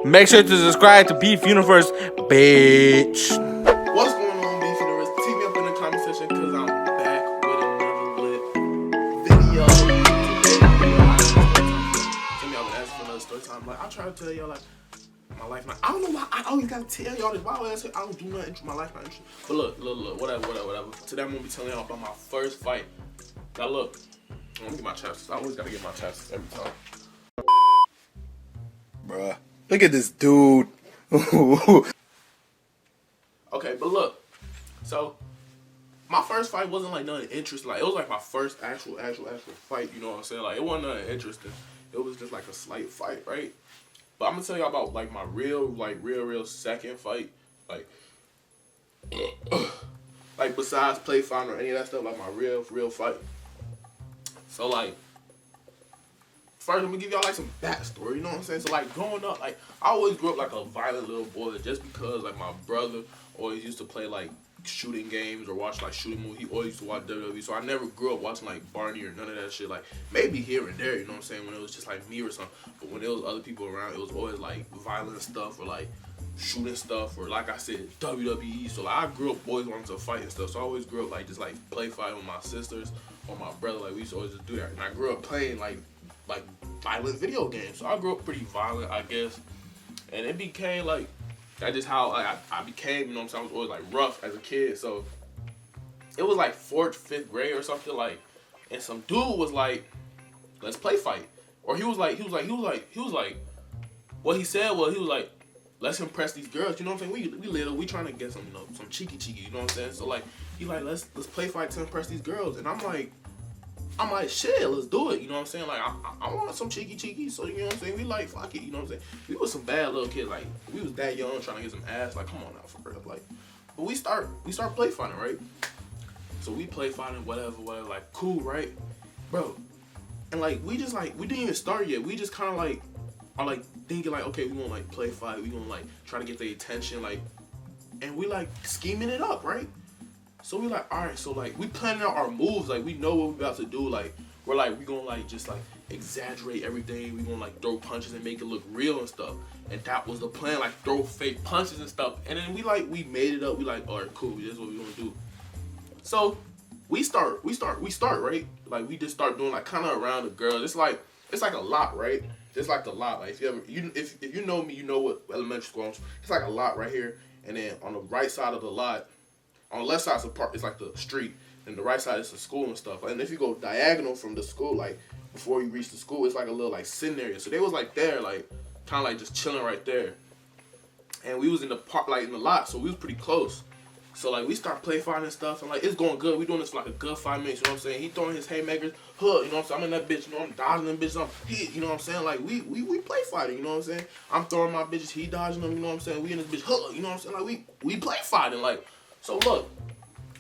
Make sure to subscribe to Beef Universe, bitch. What's going on, Beef Universe? Take me up in the comment section because I'm back with another lit video. Take me up and ask for another story time. Like, I try to tell y'all, like, my life not. I don't know why I always gotta tell y'all this. Why I always say I don't do nothing to my life not interesting. But look, whatever. Today I'm gonna be telling y'all about my first fight. Now look, I'm gonna get my chest. I always gotta get my chest every time. Bruh, look at this dude. Okay, but look, so my first fight wasn't like nothing interesting. Like, it was like my first actual fight. You know what I'm saying? Like, it wasn't nothing interesting. It was just like a slight fight, right? But I'm gonna tell y'all about like my real second fight. Like besides play fighting or any of that stuff, like my real fight. So like, first, I'm gonna give y'all like some backstory, you know what I'm saying? So like growing up, like I always grew up like a violent little boy just because like my brother always used to play like shooting games or watch like shooting movies. He always used to watch WWE. So I never grew up watching like Barney or none of that shit. Like maybe here and there, you know what I'm saying, when it was just like me or something. But when there was other people around, it was always like violent stuff or like shooting stuff or like I said, WWE. So like I grew up always wanting to fight and stuff. So I always grew up like just like play fight with my sisters or my brother. Like we used to always just do that. And I grew up playing like violent video games. So I grew up pretty violent, I guess. And it became like, that's just how I became, you know what I'm saying? I was always like rough as a kid. So it was like 4th, 5th grade or something, like, and some dude was like, let's play fight. Or what he said was, he was like, let's impress these girls, you know what I'm saying? We trying to get some, you know, some cheeky, you know what I'm saying? So like, he like, let's play fight to impress these girls. And I'm like, shit, let's do it, you know what I'm saying? Like, I want some cheeky, so, you know what I'm saying? We like, fuck it, you know what I'm saying? We was some bad little kids, like, we was that young trying to get some ass, like, come on now, for real, like, but we start play fighting, right? So we play fighting, whatever, like, cool, right? Bro, and like, we didn't even start yet, we just kind of like, are like, thinking like, okay, we gonna like play fight, we gonna like, try to get their attention, like, and we like, scheming it up, right? So we like, all right, so like we planning out our moves, like we know what we about to do, like we're like, we gonna like just like exaggerate everything, we gonna like throw punches and make it look real and stuff, and that was the plan, like throw fake punches and stuff, and then we made it up, we like, all right, cool, this is what we gonna do. So we start, right? Like we just start doing like kind of around the girls. It's like a lot, right? It's like a lot. Like if you know me, you know what elementary school is. It's like a lot right here, and then on the right side of the lot. On the left side is the park, it's like the street, and the right side is the school and stuff. And if you go diagonal from the school, like before you reach the school, it's like a little like sitting area. So they was like there, like kind of like just chilling right there. And we was in the park, like in the lot, so we was pretty close. So like we start play fighting and stuff, and like it's going good. We doing this for like a good 5 minutes. You know what I'm saying? He throwing his haymakers, hook. You know what I'm saying? I'm in that bitch. You know I'm dodging them bitches. I'm hit. You know what I'm saying? Like we play fighting. You know what I'm saying? I'm throwing my bitches. He dodging them. You know what I'm saying? We in this bitch hook. You know what I'm saying? Like we play fighting. Like so look.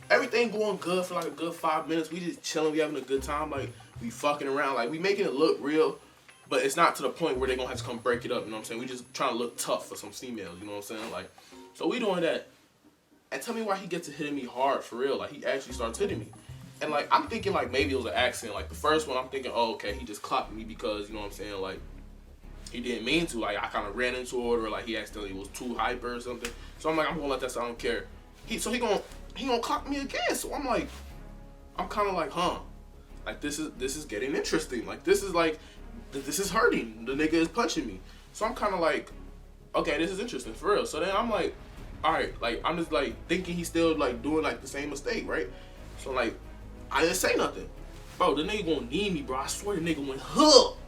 Everything going good for like a good 5 minutes. We just chilling, we having a good time, like we fucking around, like we making it look real, but it's not to the point where they gonna have to come break it up, you know what I'm saying? We just trying to look tough for some females, you know what I'm saying? Like, so we doing that. And tell me why he gets to hitting me hard for real. Like he actually starts hitting me. And like I'm thinking like maybe it was an accident. Like the first one I'm thinking, oh okay, he just clocked me because, you know what I'm saying, like he didn't mean to. Like I kinda ran into it or like he accidentally was too hyper or something. So I'm like, I'm gonna let that so I don't care. He gonna clock me again. So I'm like, I'm kind of like, huh? Like this is getting interesting. Like this is hurting. The nigga is punching me. So I'm kind of like, okay, this is interesting for real. So then I'm like, all right, like I'm just like thinking he's still like doing like the same mistake, right? So like, I didn't say nothing, bro. The nigga gonna need me, bro. I swear the nigga went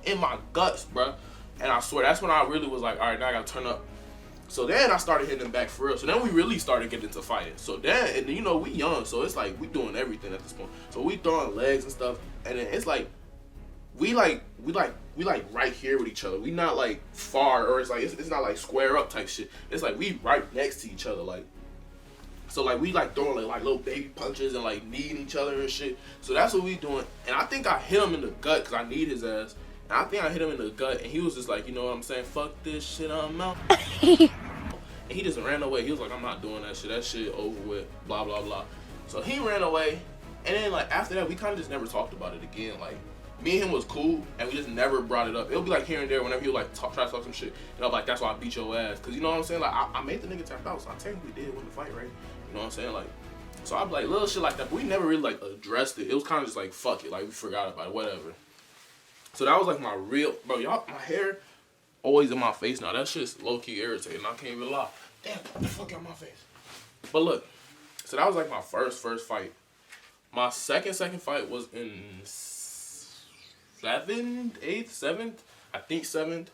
in my guts, bro. And I swear that's when I really was like, all right, now I gotta turn up. So then I started hitting him back for real. So then we really started getting into fighting. So then, and you know, we young, so it's like we doing everything at this point. So we throwing legs and stuff, and then it's like we like right here with each other. We not like far, or it's like it's not like square up type shit. It's like we right next to each other, like. So like we like throwing like little baby punches and like kneeing each other and shit. So that's what we doing. And I think I hit him in the gut because I need his ass. And I think I hit him in the gut, and he was just like, you know what I'm saying? Fuck this shit, I'm out. And he just ran away. He was like, I'm not doing that shit. That shit over with, blah, blah, blah. So he ran away. And then, like, after that, we kind of just never talked about it again. Like, me and him was cool, and we just never brought it up. It'll be like here and there whenever he would like try to talk some shit, and I'm like, that's why I beat your ass, cause you know what I'm saying? Like I made the nigga tap out, so I technically did win the fight, right? You know what I'm saying? Like, so I'd be like little shit like that, but we never really like addressed it. It was kind of just like fuck it, like we forgot about it, whatever. So that was like my real, bro. Y'all, my hair always in my face now. That shit's low key irritating. I can't even lie. Damn, what the fuck out my face? But look, so that was like my first fight. My second fight was in 7th, I think 7th,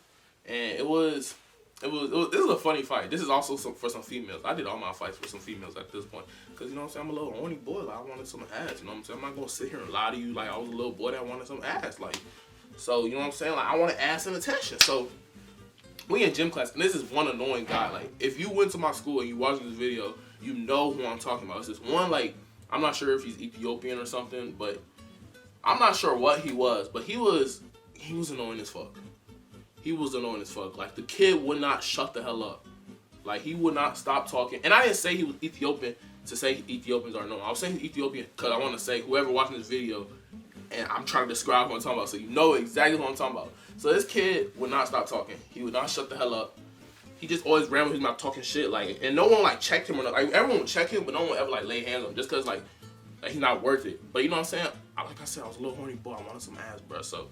and it was this is a funny fight. This is also for some females. I did all my fights for some females at this point, cause you know what I'm saying, I'm a little horny boy. Like I wanted some ass. You know what I'm saying? I'm not gonna sit here and lie to you like I was a little boy that wanted some ass. Like, so you know what I'm saying? Like I wanted ass and attention. So we in gym class, and this is one annoying guy. Like if you went to my school and you watched this video, you know who I'm talking about. It's this one, like, I'm not sure if he's Ethiopian or something, but I'm not sure what he was, but he was annoying as fuck. He was annoying as fuck. Like, the kid would not shut the hell up. Like, he would not stop talking. And I didn't say he was Ethiopian to say Ethiopians are annoying. I was saying Ethiopian because I want to say whoever watching this video, and I'm trying to describe what I'm talking about so you know exactly what I'm talking about. So this kid would not stop talking. He would not shut the hell up. He just always ran with his mouth talking shit, like, and no one like checked him or nothing. Like everyone would check him, but no one ever like lay hands on him just cause like he's not worth it. But you know what I'm saying? Like I said, I was a little horny boy. I wanted some ass, bro. So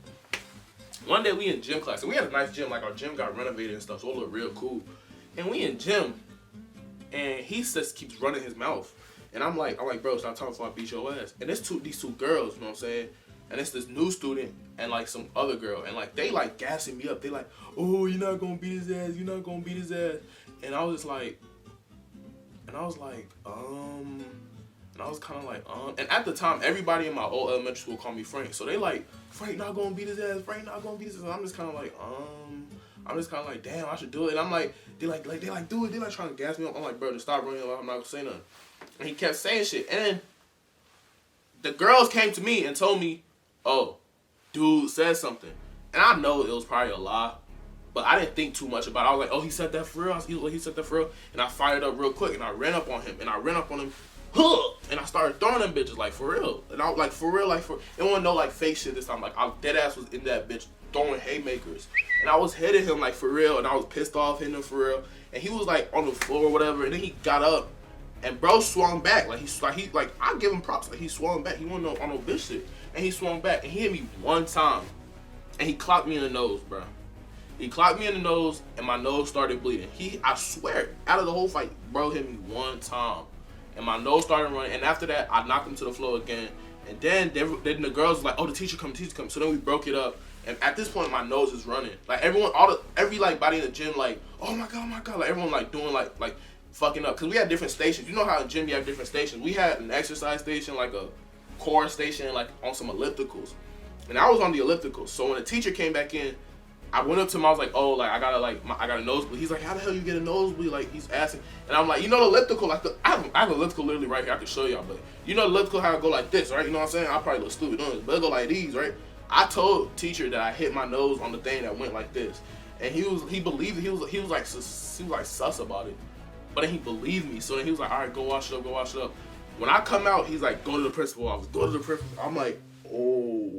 one day we in gym class, and we had a nice gym. Like our gym got renovated and stuff, so it looked real cool. And we in gym, and he just keeps running his mouth, and I'm like, bro, stop talking before I beat your ass. And these two girls, you know what I'm saying? And it's this new student and like some other girl, and like they like gassing me up. They like, oh, you're not gonna beat his ass. You're not gonna beat his ass. And I was just like, and I was kind of like, And at the time, everybody in my old elementary school called me Frank. So they like, Frank not gonna beat his ass. Frank not gonna beat his ass. I'm just kind of like, damn, I should do it. And I'm like, they like do it. They like trying to gas me up. I'm like, bro, just stop running. I'm not gonna say nothing. And he kept saying shit. And then the girls came to me and told me, oh, dude said something. And I know it was probably a lie, but I didn't think too much about it. I was like, oh, he said that for real? He said that for real? And I fired up real quick, and I ran up on him, and I started throwing them bitches, like, for real. And I was like, for real, it wasn't no, like, fake shit this time. Like, I dead ass was in that bitch throwing haymakers. And I was hitting him, like, for real, and I was pissed off hitting him for real. And he was, like, on the floor or whatever, and then he got up, and bro swung back. Like, I give him props. Like, he swung back. He wasn't on no bitch shit. And he swung back, and he hit me one time. And he clocked me in the nose, bro. He clocked me in the nose, and my nose started bleeding. I swear, out of the whole fight, bro hit me one time. And my nose started running. And after that, I knocked him to the floor again. And then the girls was like, oh, the teacher come. So then we broke it up. And at this point, my nose is running. Like, every like body in the gym, like, oh my God. Like, everyone, like, doing, like fucking up. Because we had different stations. You know how in gym you have different stations. We had an exercise station, like a core station, like on some ellipticals. And I was on the ellipticals. So when the teacher came back in, I went up to him, I was like, oh, like, I got a nosebleed. He's like, how the hell you get a nosebleed? Like, he's asking. And I'm like, you know the elliptical, like, I have an elliptical literally right here, I can show y'all, but you know the elliptical, how it go like this, right? You know what I'm saying? I probably look stupid doing this, but it go like these, right? I told teacher that I hit my nose on the thing that went like this. And he believed it. He was like sus about it. But then he believed me. So then he was like, all right, go wash it up. When I come out, he's like, go to the principal office. I'm like, oh.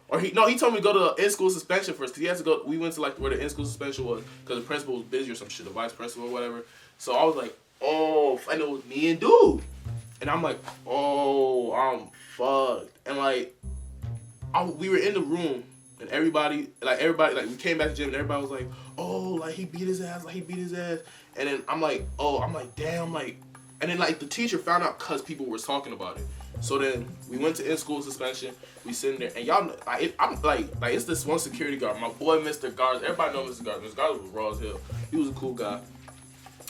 Or he told me to go to the in-school suspension first, because he has to go. We went to like where the in-school suspension was, because the principal was busy or some shit, the vice principal or whatever. So I was like, oh, and it was me and dude. And I'm like, oh, I'm fucked. And like, we were in the room, and everybody, we came back to the gym, and everybody was like, oh, like he beat his ass. And then I'm like, damn, like, and then like the teacher found out because people were talking about it. So then we went to in-school suspension. We sitting there, and y'all know, I'm like it's this one security guard, my boy Mr. Garza. Everybody know Mr. Garza. Mr. Garza was raw as hell. He was a cool guy.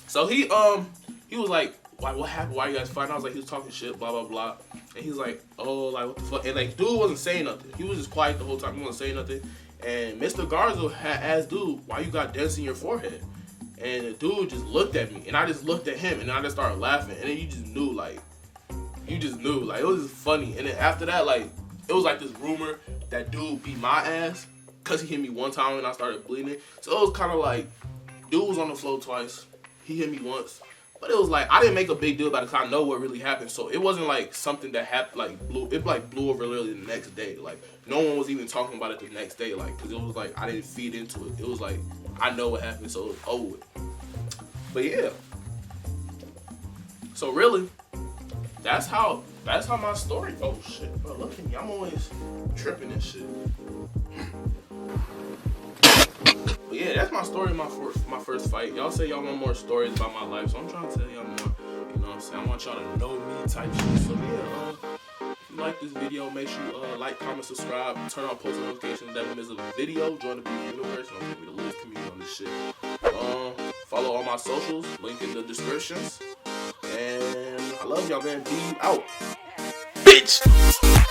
So he was like, what happened? Why you guys fighting? I was like, he was talking shit, blah blah blah. And he's like, oh, like what the fuck? And like, dude wasn't saying nothing. He was just quiet the whole time. He wasn't saying nothing. And Mr. Garza had asked dude, why you got dents in your forehead? And the dude just looked at me, and I just looked at him, and I just started laughing. And then you just knew, like, it was just funny. And then after that, like, it was like this rumor that dude beat my ass because he hit me one time and I started bleeding. So it was kind of like, dude was on the floor twice. He hit me once. But it was like I didn't make a big deal about it because I know what really happened. So it wasn't like something that happened like blew over literally the next day. Like no one was even talking about it the next day. Like because it was like I didn't feed into it. It was like I know what happened, so it was over with. But yeah. So really, that's how my story. Oh shit, bro, look at me. I'm always tripping and shit. But yeah, that's my story. My first fight. Y'all say y'all want more stories about my life, so I'm trying to tell y'all more. You know what I'm saying? I want y'all to know me type shit. So yeah, if you like this video, make sure you like, comment, subscribe, turn on post notifications. Never miss a video. Join the Beef Universe. Don't give me the loose community on this shit. Follow all my socials. Link in the descriptions. And I love y'all, man. Be out. Bitch!